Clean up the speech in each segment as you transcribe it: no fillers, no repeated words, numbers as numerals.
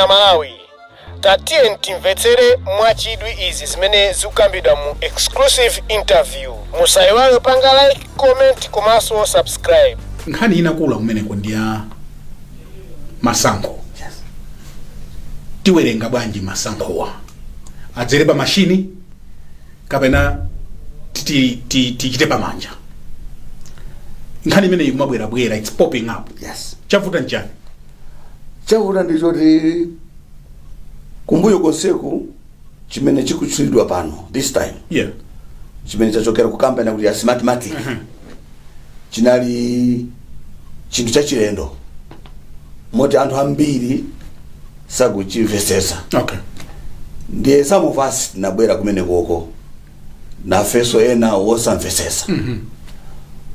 ya Malawi. Tatiye timvetsere mwachidwi izi zimene zikukambidwa mu exclusive interview. Musaiwale panga like, comment, komanso subscribe. Nkhani inakula kumeneko ndiya masankho. Yes. Tiwerenga bwanji masankhowa. Adzere pa mashini kapena tichite pamanja. Nkhani imene ikumabwera it's popping up. Yes. Chavuta njani? Chavuta ndichoti kumbuyo konseku chimene chikutchulidwa pano this time. Yeah. Chimene chachokera ku kampani kuti ya mathematics. Chinali chinthu chachilendo. Moti anthu ambiri sakuchimvesesa. Okay. Ndiye some of us nabwera kumene koko na feso ena wosamvesesa.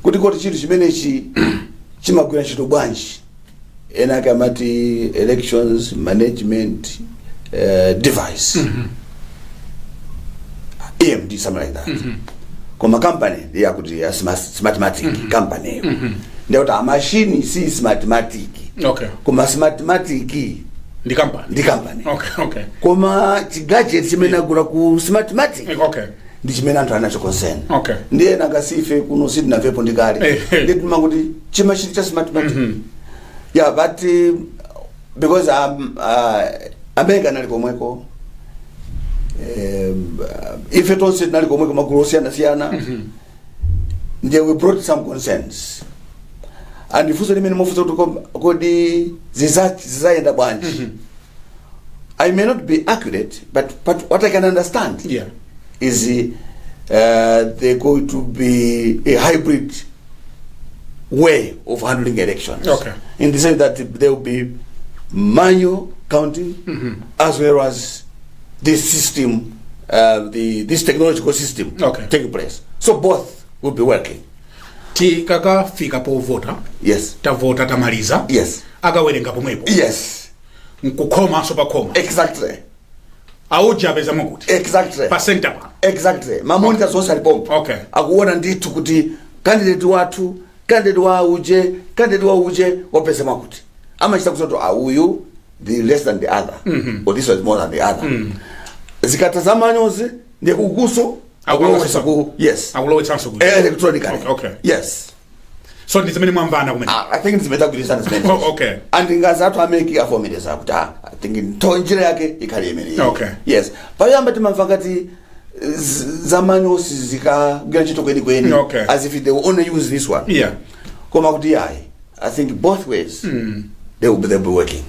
Kuti chinthu chimenechi chimagwira ntchito bwanji. Ena kamati elections management device. EMD, something like that. Koma company ya kuti ya mathematics company. Ndio ta machine si mathematics. Okay. Koma mathematics Ndi company. Okay. Koma gadget chimene agula ku mathematics. Okay. Ndi chimene anthu anacho concern. Okay. Ndiye nangasife kuno sidi na vepo ndikali. Ndi manguti chima chili cha mathematics. Yeah, but because America nali komweko if it also nali komweko magulu siyana they we brought some concerns and ifuso limene mofuso kodi zizayenda bwanji. I may not be accurate but what I can understand is they're going to be a hybrid way of handling elections. Okay. In the sense that there will be manual counting as well as this system, this technological system taking place. So both will be working. Kaka fika po vota. Yes. Ta vota tamaliza. Yes. Akawerenga pomwepo. Yes. Nkukoma so pakoma. Exactly. Auja beza mukuti. Exactly. Percenta pa. Exactly. Mamonita social pomp. Okay. Akuona nditu kuti candidate wa uje wapese makuti. Ama chita kusoto uyu the less than the other. Or this was more than the other. Zikatazama nyoze ndiye kuguso akulowesa ku yes. Akulowesa so good. Electronically. Okay. Yes. So ndizimene mwamvana kumene. I think it's better kulisa ndizimene. Okay. And ngaza atu ameki afomeleza kuti I think ntonjira yake ikali emeli. Okay. Yes. Payamba timamvakati zamanyosi zikagwira ntchito kweni okay. As if they will only use this one. Yeah. Koma kuti I think both ways they will be working.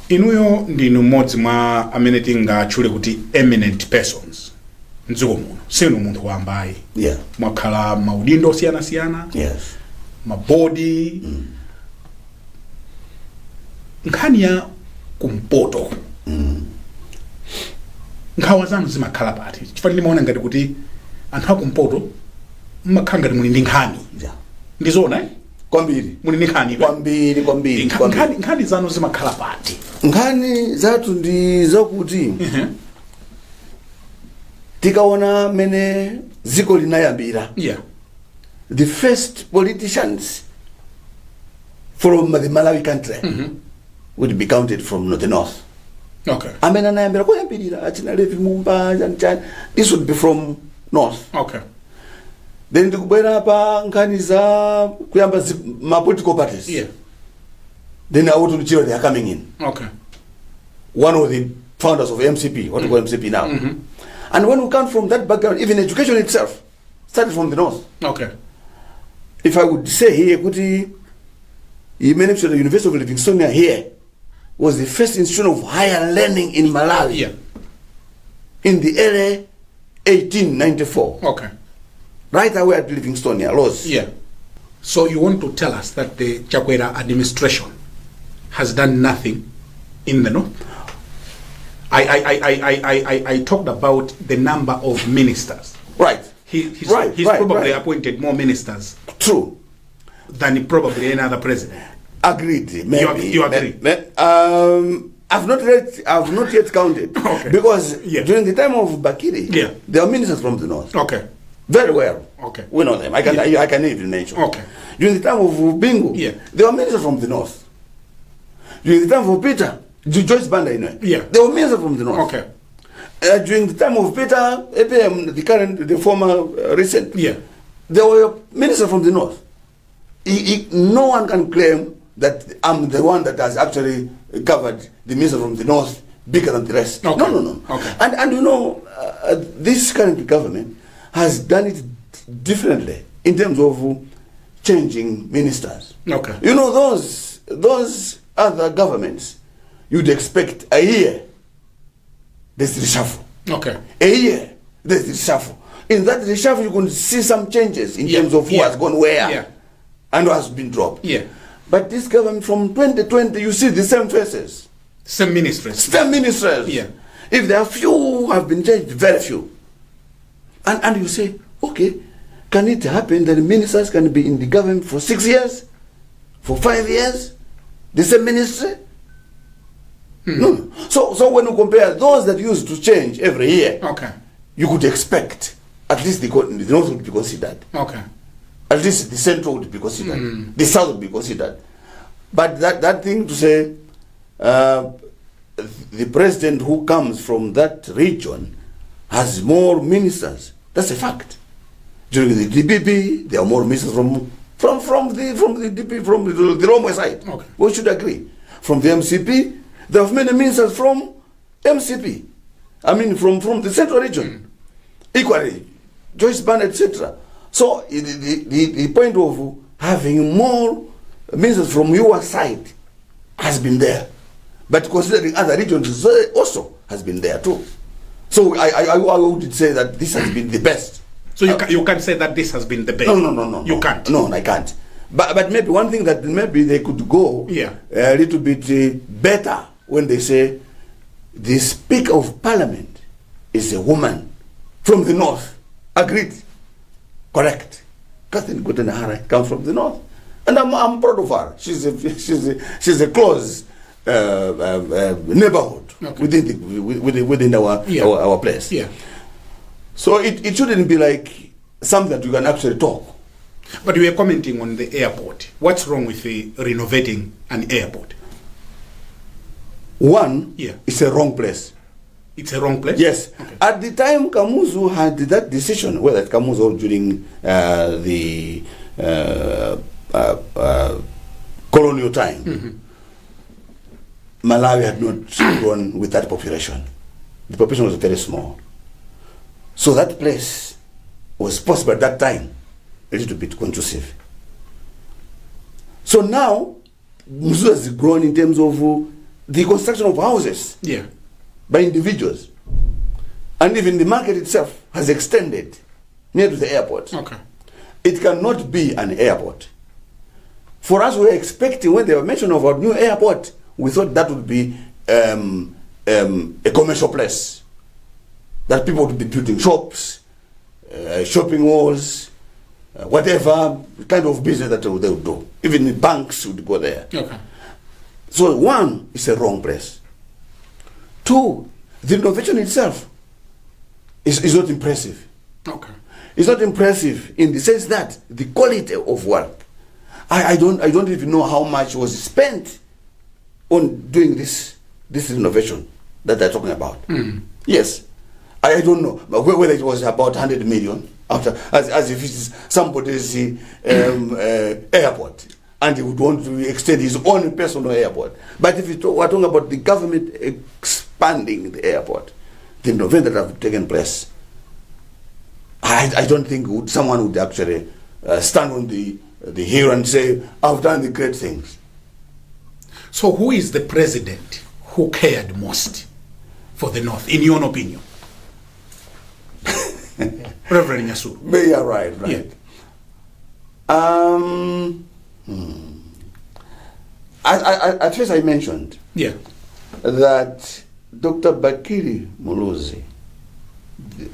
Inuyo ndinu mmodzi mwa amene tingatchule kuti eminent persons mdziko muno. Sinu munthu wambayi. Yeah. Mwakhala maudindo siyana. Yes. Mabodi. Nkhani ya kumpoto. Nkhawa zanu zimakhala pati. Chifukwa ndimaona ngati kuti anthu akumpoto mmakhala ngati muli ndi nkhani. Yeah. Ndizona Kwambiri. Muli ndi nkhani. Kwambiri. Nkhani zanu zimakhala pati. Nkhani zathu ndi zakuti tikaona mene ziko linayambira. Yeah. The first politicians from the Malawi country would be counted from the north. Okay. Amena nayambira kuyambirira achina Levi Mumba and this would be from north. Okay. Then ndikubwera pa nkhani za kuyamba ma political parties. Yeah. Then I want to they are coming in. Okay. One of the founders of MCP, what we call MCP now. And when we come from that background, even education itself started from the north. Okay. If I would say here, Kuti, the University of Livingstone here was the first institution of higher learning in Malawi. Yeah. In the early 1894. Okay. Right away at Livingstone, laws. Yeah. So you want to tell us that the Chakwera administration has done nothing in the north? I talked about the number of ministers. Right. He's probably appointed more ministers. True. Than probably any other president. Agreed. Maybe. You agree? I've not yet counted. Okay. Because during the time of Bakiri, there are ministers from the north. Okay. Very well. Okay. We know them. I can even mention. Okay. During the time of Bingo, there were ministers from the north. During the time of Peter, Joyce Banda, Yeah. They were ministers from the north. Okay. During the time of Peter, APM, the former recent, Yeah. there were ministers from the north. No one can claim that I'm the one that has actually covered the minister from the north bigger than the rest. Okay. No. Okay. And this current government has done it differently in terms of changing ministers. Okay. Those other governments, you'd expect a year, there's the reshuffle. Okay. A year, there's the reshuffle. In that reshuffle, you can see some changes in terms of who has gone where and who has been dropped. Yeah. But this government from 2020, you see the same faces. Same ministries. Same ministers. Yeah. If there are few who have been changed, very few. And you say, okay, can it happen that the ministers can be in the government for 6 years? For 5 years? The same ministry? No. So when you compare those that used to change every year, Okay. you could expect at least the north would be considered. Okay. At least the central would be considered. The south would be considered. But that thing to say, the president who comes from that region has more ministers, that's a fact. During the DPP, there are more ministers from the DP, from the Zomwe side. Okay. We should agree. From the MCP, there are many ministers from MCP. I mean, from the central region. Equally, Joyce Banda, etc. So the point of having more ministers from your side has been there. But considering other regions also has been there too. So I would say that this has been the best. So you can't say that this has been the best. No. You can't. No, I can't. But maybe one thing that maybe they could go a little bit better when they say the Speaker of Parliament is a woman from the north. Agreed. Correct. Catherine Gutenahara comes from the north, and I'm proud of her. She's a close neighborhood within our place. Yeah. So it shouldn't be like something that you can actually talk. But you were commenting on the airport. What's wrong with the renovating an airport? One, it's a wrong place. It's a wrong place? Yes. Okay. At the time Kamuzu had that decision, whether at Kamuzu or during the colonial time, Malawi had not grown with that population. The population was very small. So that place was possible at that time a little bit conducive. So now, Muzu has grown in terms of the construction of houses by individuals. And even the market itself has extended near to the airport. Okay. It cannot be an airport. For us, we were expecting, when they were mentioning of our new airport, we thought that would be a commercial place. That people would be building shops, shopping malls, whatever kind of business that they would do. Even the banks would go there. Okay. So one, it's a wrong place. Two, the renovation itself is not impressive. Okay. It's not impressive in the sense that the quality of work. I don't even know how much was spent on doing this renovation that they're talking about. Yes. I don't know whether it was about 100 million after, as if it's somebody's airport and he would want to extend his own personal airport. But if we're talking about the government expanding the airport, the renovation that have taken place, I don't think someone would actually stand on the hill and say, I've done the great things. So who is the president who cared most for the North, in your opinion? Reverend Nyasu. You are right. Yeah. At first I mentioned that Dr. Bakiri Muluzi,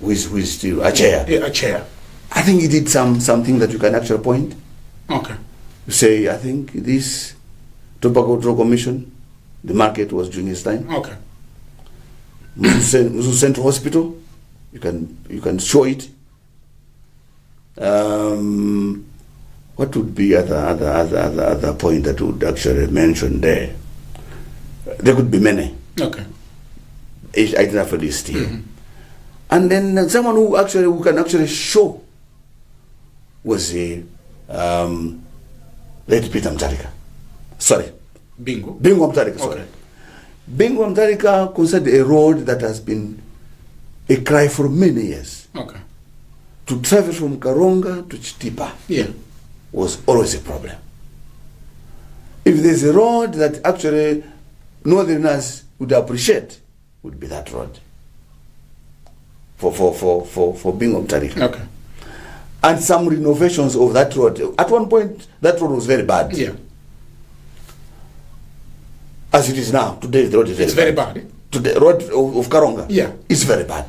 who is still a chair. A chair. I think he did something that you can actually point. Okay. You say, I think this Tobacco Control Commission, the market was during his time. Okay. Muzu Central Hospital, you can show it. What would be other point that would actually mention there? There could be many. Okay. I didn't have a list here. And then someone who can actually show was late Peter Mtarika. Sorry. Bingo Mtarika, sorry. Okay. Bingo Mtarika concerned a road that has been a cry for many years. Okay. To travel from Karonga to Chitipa was always a problem. If there's a road that actually Northerners would appreciate, would be that road for Bingo Mtarika. Okay. And some renovations of that road. At one point, that road was very bad. Yeah. As it is now, today the road is very bad. Bad. Today, road of Karonga. Yeah. It's very bad.